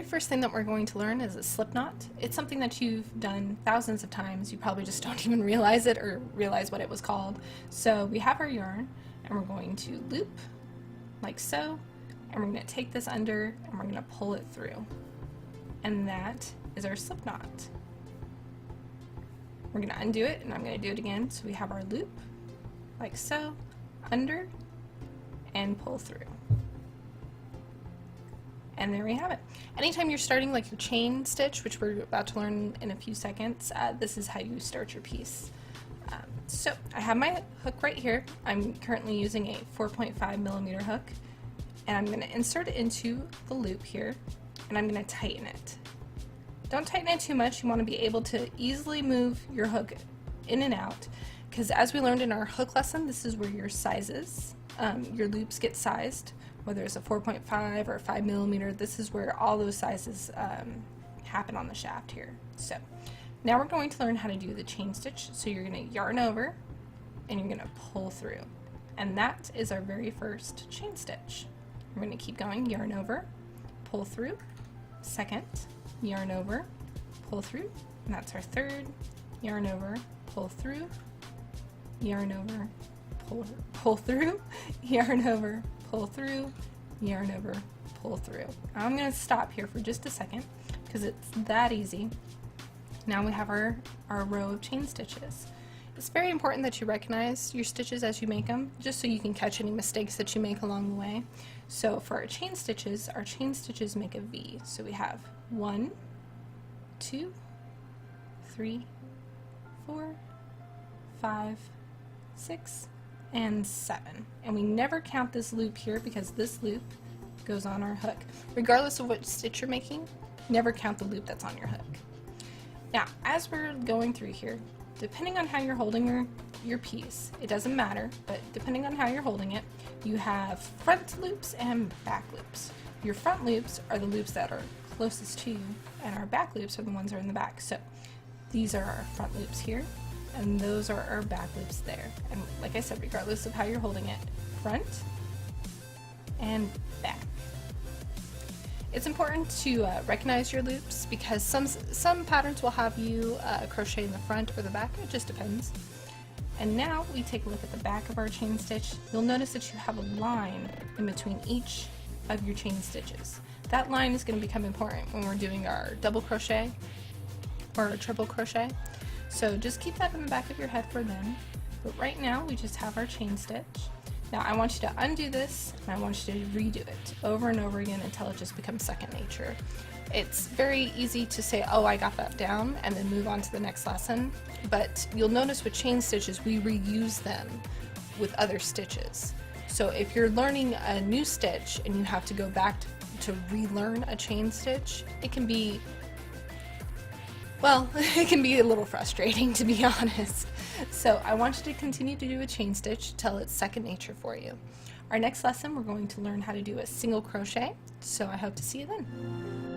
first thing that we're going to learn is a slip knot. It's something that you've done thousands of times. You probably just don't even realize it or realize what it was called. So we have our yarn and we're going to loop like so, and we're going to take this under and we're going to pull it through. And that is our slip knot. We're going to undo it and I'm going to do it again. So we have our loop like so, under, and pull through. And there we have it. Anytime you're starting like your chain stitch, which we're about to learn in a few seconds, this is how you start your piece. So I have my hook right here. I'm currently using a 4.5mm hook, and I'm going to insert it into the loop here, and I'm going to tighten it. Don't tighten it too much. You want to be able to easily move your hook in and out, because as we learned in our hook lesson, this is where your sizes, your loops get sized. Whether it's a 4.5 or 5mm, this is where all those sizes happen on the shaft here. So now we're going to learn how to do the chain stitch. So you're going to yarn over and you're going to pull through. And that is our very first chain stitch. We're going to keep going, yarn over, pull through, second, yarn over, pull through, and that's our third, yarn over, pull through, yarn over, pull through, yarn over, pull through, yarn over, pull through. I'm going to stop here for just a second because it's that easy. Now we have our row of chain stitches. It's very important that you recognize your stitches as you make them, just so you can catch any mistakes that you make along the way. So for our chain stitches make a V. So we have 1, 2, 3, 4, 5, 6, and 7. And we never count this loop here because this loop goes on our hook. Regardless of what stitch you're making, never count the loop that's on your hook. Now, as we're going through here, depending on how you're holding your piece, it doesn't matter, but depending on how you're holding it, you have front loops and back loops. Your front loops are the loops that are closest to you, and our back loops are the ones that are in the back. So these are our front loops here, and those are our back loops there. And like I said, regardless of how you're holding it, front and back. It's important to recognize your loops because some patterns will have you crochet in the front or the back. It just depends. And now we take a look at the back of our chain stitch. You'll notice that you have a line in between each of your chain stitches. That line is going to become important when we're doing our double crochet or a triple crochet. So just keep that in the back of your head for then. But right now we just have our chain stitch. Now I want you to undo this and I want you to redo it over and over again until it just becomes second nature. It's very easy to say, oh, I got that down, and then move on to the next lesson. But you'll notice with chain stitches, we reuse them with other stitches. So if you're learning a new stitch and you have to go back to relearn a chain stitch, it can be, well, it can be a little frustrating, to be honest. So I want you to continue to do a chain stitch till it's second nature for you. Our next lesson, we're going to learn how to do a single crochet, so I hope to see you then.